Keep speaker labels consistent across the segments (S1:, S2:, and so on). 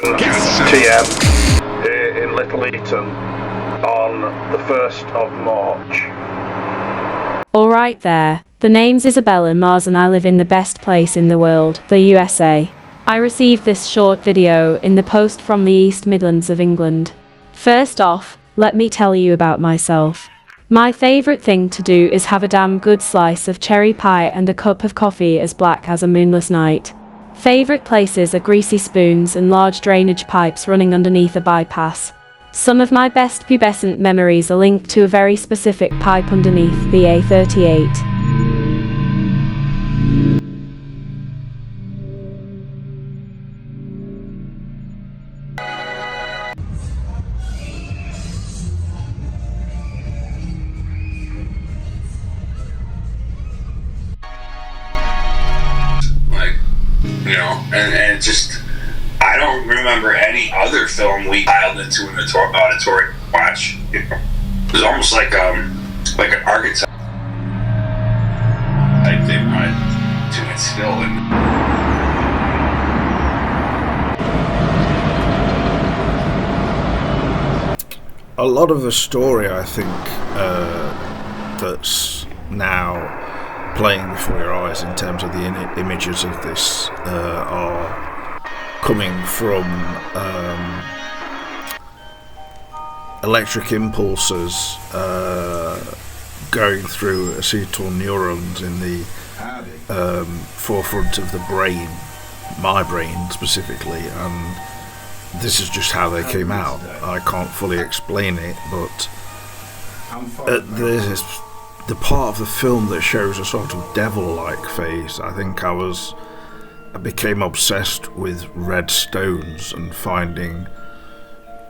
S1: PM here in Little Eaton on the 1st of March.
S2: Alright there, the name's Isabel and Mars and I live in the best place in the world, the USA. I received this short video in the post from the East Midlands of England. First off, let me tell you about myself. My favourite thing to do is have a damn good slice of cherry pie and a cup of coffee as black as a moonless night. Favourite places are greasy spoons and large drainage pipes running underneath a bypass. Some of my best pubescent memories are linked to a very specific pipe underneath the A38.
S3: And just, I don't remember any other film we piled into an auditorium to watch. It was almost like an archetype they wanted to instill in.
S4: A lot of the story, I think, that's now playing before your eyes in terms of the images of this are coming from electric impulses going through acetyl neurons in the forefront of the brain, my brain specifically, and this is just how they came out. I can't fully explain it, but the part of the film that shows a sort of devil-like face, I think I became obsessed with red stones and finding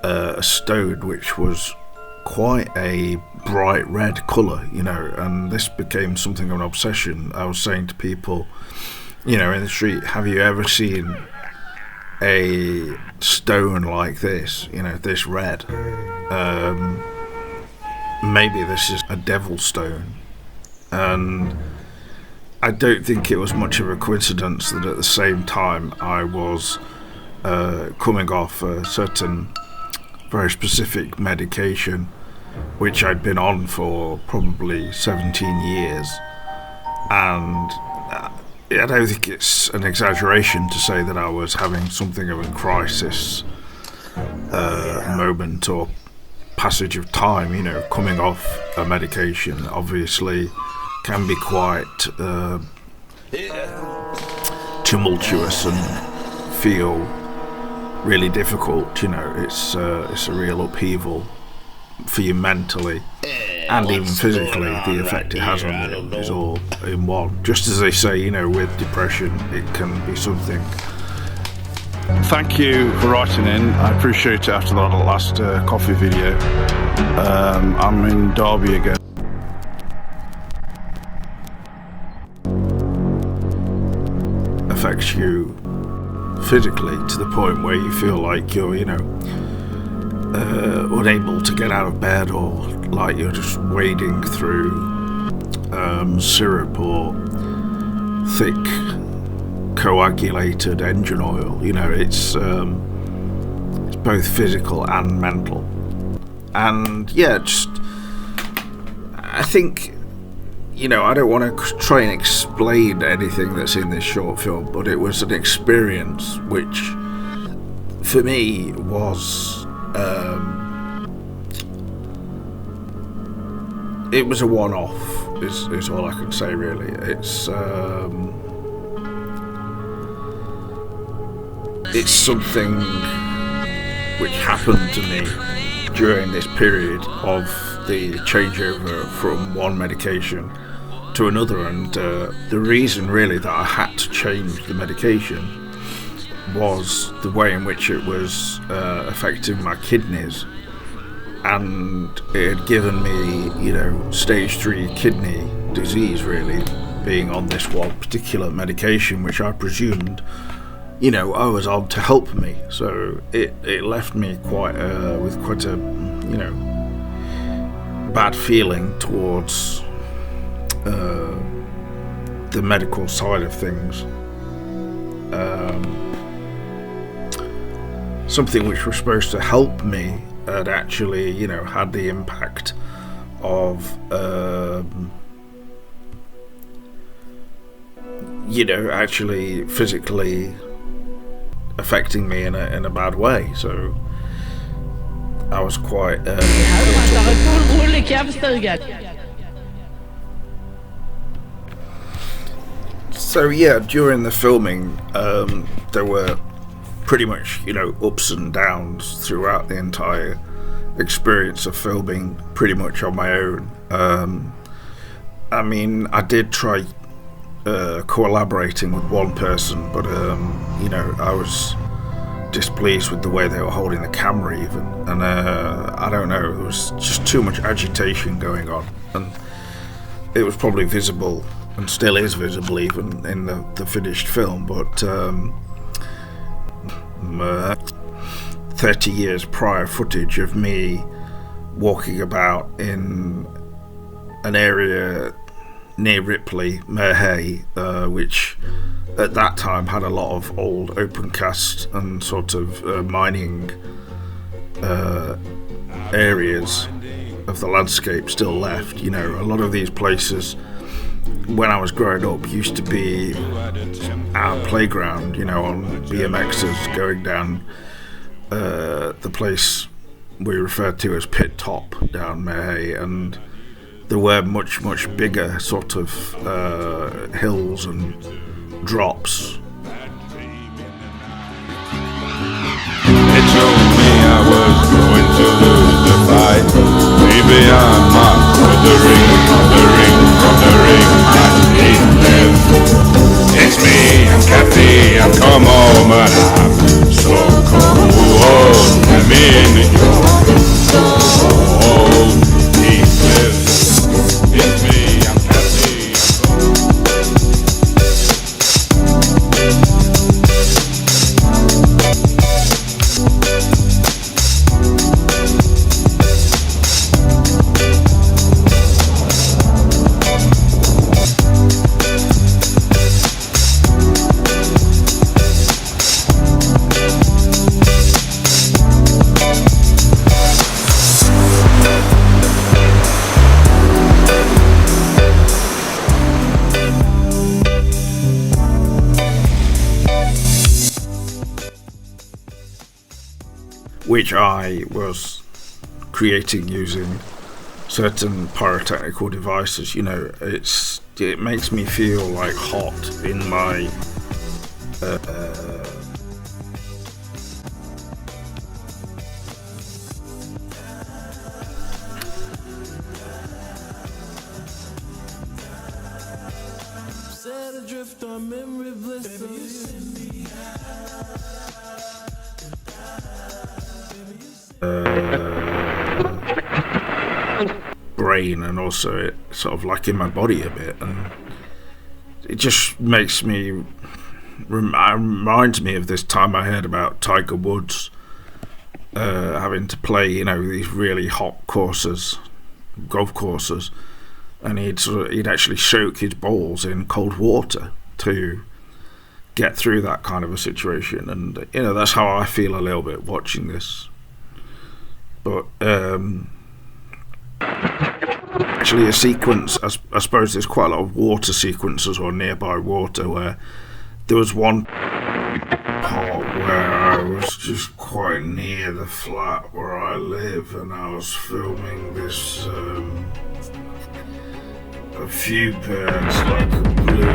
S4: a stone which was quite a bright red colour, and this became something of an obsession. I was saying to people, in the street, have you ever seen a stone like this, this red? Maybe this is a devil stone. And I don't think it was much of a coincidence that at the same time I was coming off a certain very specific medication which I'd been on for probably 17 years, and I don't think it's an exaggeration to say that I was having something of a crisis moment or passage of time. Coming off a medication obviously can be quite tumultuous and feel really difficult. It's a real upheaval for you mentally and even physically. The effect it has on you is all in one. Just as they say, with depression, it can be something.
S5: Thank you for writing in. I appreciate it after that last coffee video. I'm in Derby again.
S4: Affects you physically to the point where you feel like you're, unable to get out of bed, or like you're just wading through syrup or thick coagulated engine oil. It's both physical and mental. And I think, I don't want to try and explain anything that's in this short film, but it was an experience which for me was it was a one-off is all I can say, really. It's something which happened to me during this period of the changeover from one medication to another, and the reason really that I had to change the medication was the way in which it was affecting my kidneys, and it had given me, stage 3 kidney disease, really, being on this one particular medication, which I presumed, I was on to help me. So it left me with quite a, bad feeling towards the medical side of things. something which was supposed to help me had actually, you know, had the impact of, you know, actually physically affecting me in a bad way. So I was quite so yeah, during the filming there were pretty much, you know, ups and downs throughout the entire experience of filming, pretty much on my own. I mean, I did try collaborating with one person, but you know, I was displeased with the way they were holding the camera even, and I don't know, there was just too much agitation going on, and it was probably visible, and still is visible even in the finished film, but 30 years prior footage of me walking about in an area near Ripley, Merhay, which at that time had a lot of old open cast and sort of mining areas of the landscape still left. You know, a lot of these places when I was growing up used to be our playground, you know, on BMXs going down the place we referred to as Pit Top down Merhay, and there were much bigger sort of hills and drops.
S6: They told me I was going to lose the fight. Maybe I'm not from the ring, I need live. It's me, I'm Kathy, I've come home and I'm so cold. I'm in your cold, deep live. It's me, I'm Kathy,
S4: which I was creating using certain pyrotechnical devices. You know, it makes me feel like hot in my
S7: set adrift on memory bliss.
S4: brain, and also it sort of like in my body a bit, and it just makes me reminds me of this time I heard about Tiger Woods having to play, you know, these really hot courses, golf courses, and he'd actually soak his balls in cold water to get through that kind of a situation. And you know, that's how I feel a little bit watching this. But actually a sequence, I suppose there's quite a lot of water sequences or nearby water, where there was one part where I was just quite near the flat where I live, and I was filming this a few birds like a blue.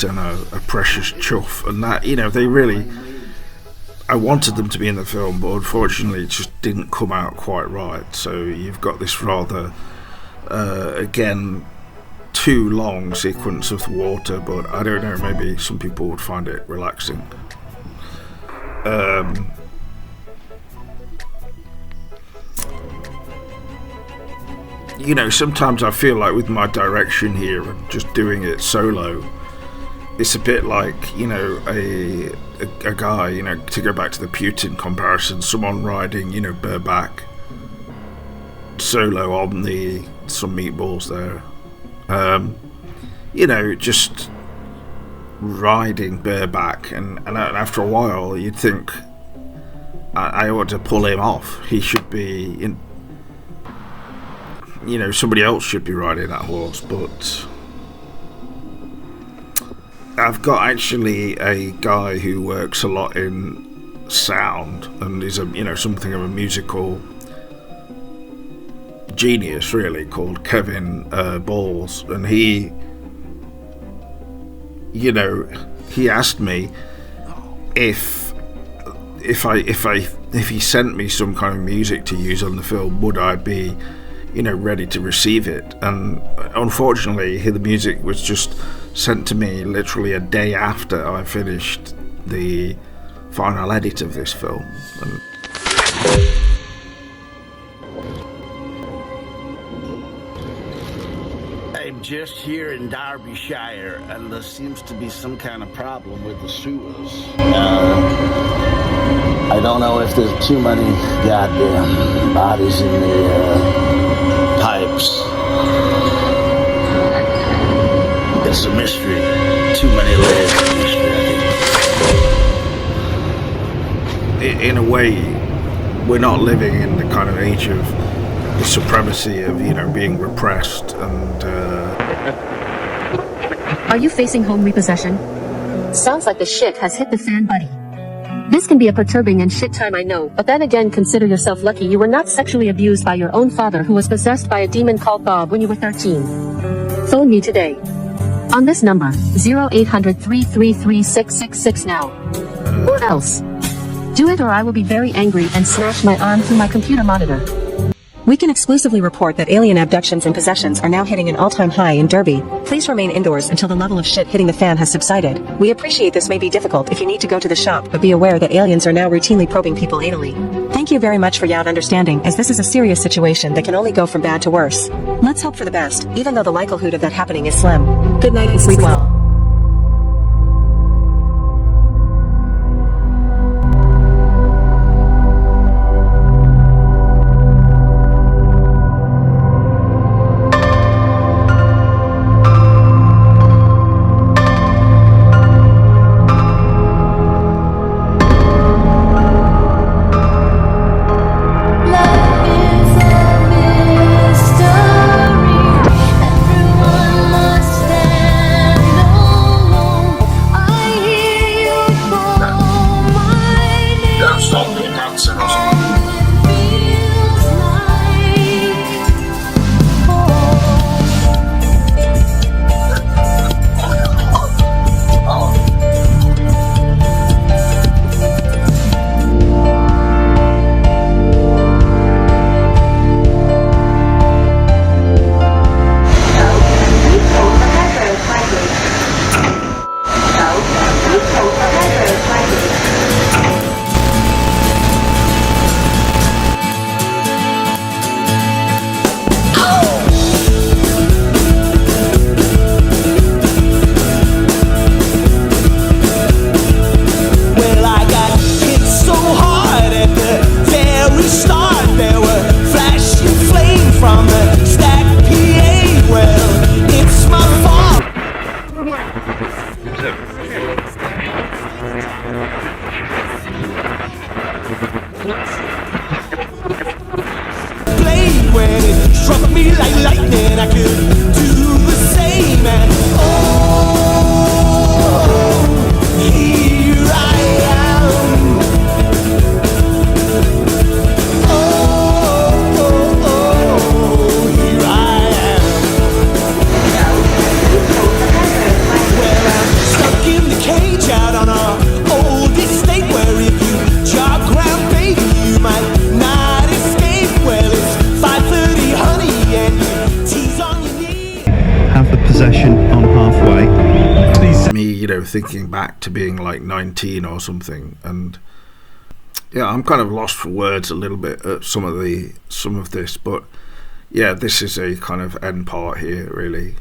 S4: And a precious chuff, and that, you know, they really, I wanted them to be in the film, but unfortunately it just didn't come out quite right. So you've got this rather again too long sequence of water, but I don't know, maybe some people would find it relaxing. you know, sometimes I feel like with my direction here and just doing it solo, it's a bit like, you know, a guy, you know, to go back to the Putin comparison, someone riding, you know, bareback solo on some meatballs there, you know, just riding bareback, and after a while you'd think I ought to pull him off. He should be in, you know, somebody else should be riding that horse. But I've got actually a guy who works a lot in sound and is you know, something of a musical genius really, called Kevin Balls, and he, you know, he asked me if he sent me some kind of music to use on the film, would I be, you know, ready to receive it. And unfortunately the music was just sent to me literally a day after I finished the final edit of this film. And
S8: I'm just here in Derbyshire, and there seems to be some kind of problem with the sewers. I don't know if there's too many goddamn bodies in the pipes. It's a mystery. Too many layers of mystery, I think.
S4: in a way, we're not living in the kind of age of the supremacy of, you know, being repressed and
S9: Are you facing home repossession? Sounds like the shit has hit the fan, buddy. This can be a perturbing and shit time, I know, but then again, consider yourself lucky you were not sexually abused by your own father, who was possessed by a demon called Bob when you were 13. Phone me today. On this number, 0800-333-666 now. Or else. Do it or I will be very angry and smash my arm through my computer monitor.
S10: We can exclusively report that alien abductions and possessions are now hitting an all-time high in Derby. Please remain indoors until the level of shit hitting the fan has subsided. We appreciate this may be difficult if you need to go to the shop, but be aware that aliens are now routinely probing people anally. Thank you very much for your understanding, as this is a serious situation that can only go from bad to worse. Let's hope for the best, even though the likelihood of that happening is slim. Good night and sleep well.
S4: thinking back to being like 19 or something, and yeah, I'm kind of lost for words a little bit at some of this, but yeah, this is a kind of end part here, really.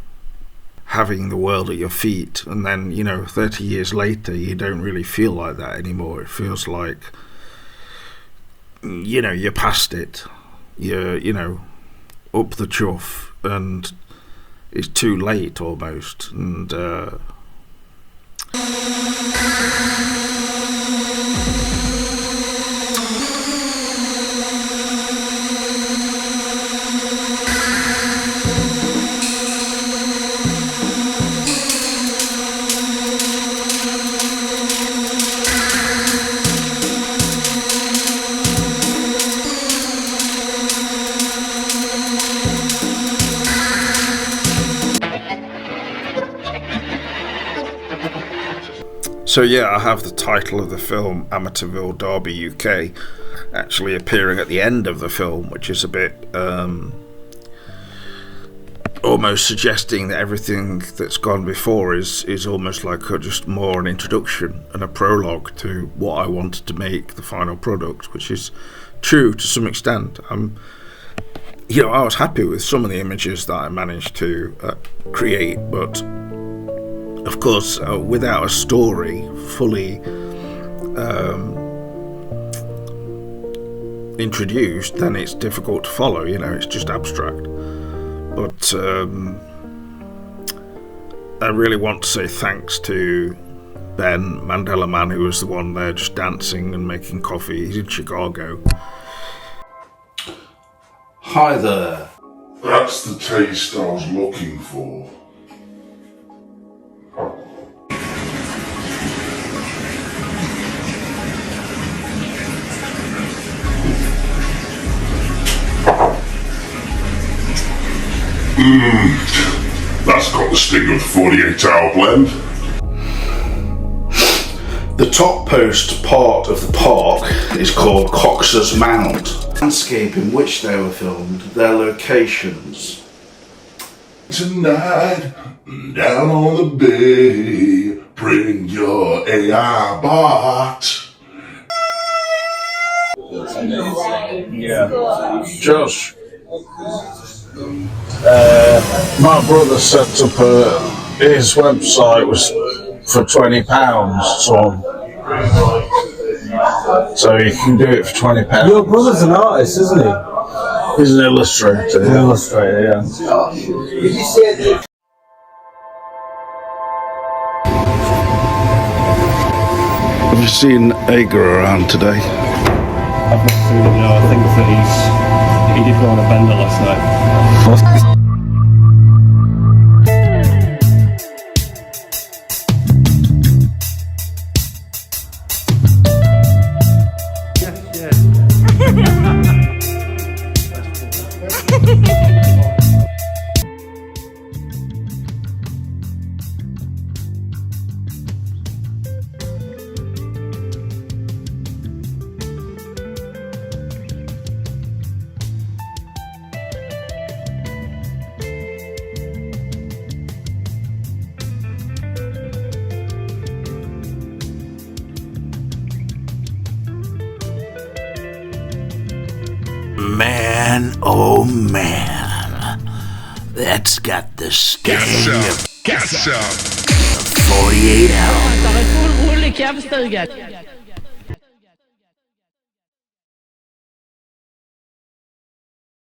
S4: Having the world at your feet, and then, 30 years later, you don't really feel like that anymore. It feels like, you're past it. You're, up the chuff, and it's too late almost. And, so yeah, I have the title of the film, Amityville, Derby, UK, actually appearing at the end of the film, which is a bit almost suggesting that everything that's gone before is almost like just more an introduction and a prologue to what I wanted to make the final product, which is true to some extent. I was happy with some of the images that I managed to create, but of course, without a story fully introduced, then it's difficult to follow, it's just abstract. But I really want to say thanks to Ben Mandela Man, who was the one there just dancing and making coffee. He's in Chicago.
S5: Hi there.
S6: That's the taste I was looking for. That's got the sting of the 48-hour blend.
S5: The topmost part of the park is called Cox's Mound. The landscape in which they were filmed, their locations.
S6: Tonight, down on the bay, bring your AI bot.
S5: Josh, my brother set up his website was for £20, so you can do it for £20.
S11: Your brother's an artist, isn't he?
S5: He's an illustrator.
S11: An illustrator, yeah.
S5: Have you seen Ager around today?
S11: I've not seen him, no. I think that he did go on a bender last night.
S8: Man, oh man, that's got the sting of 48 hours.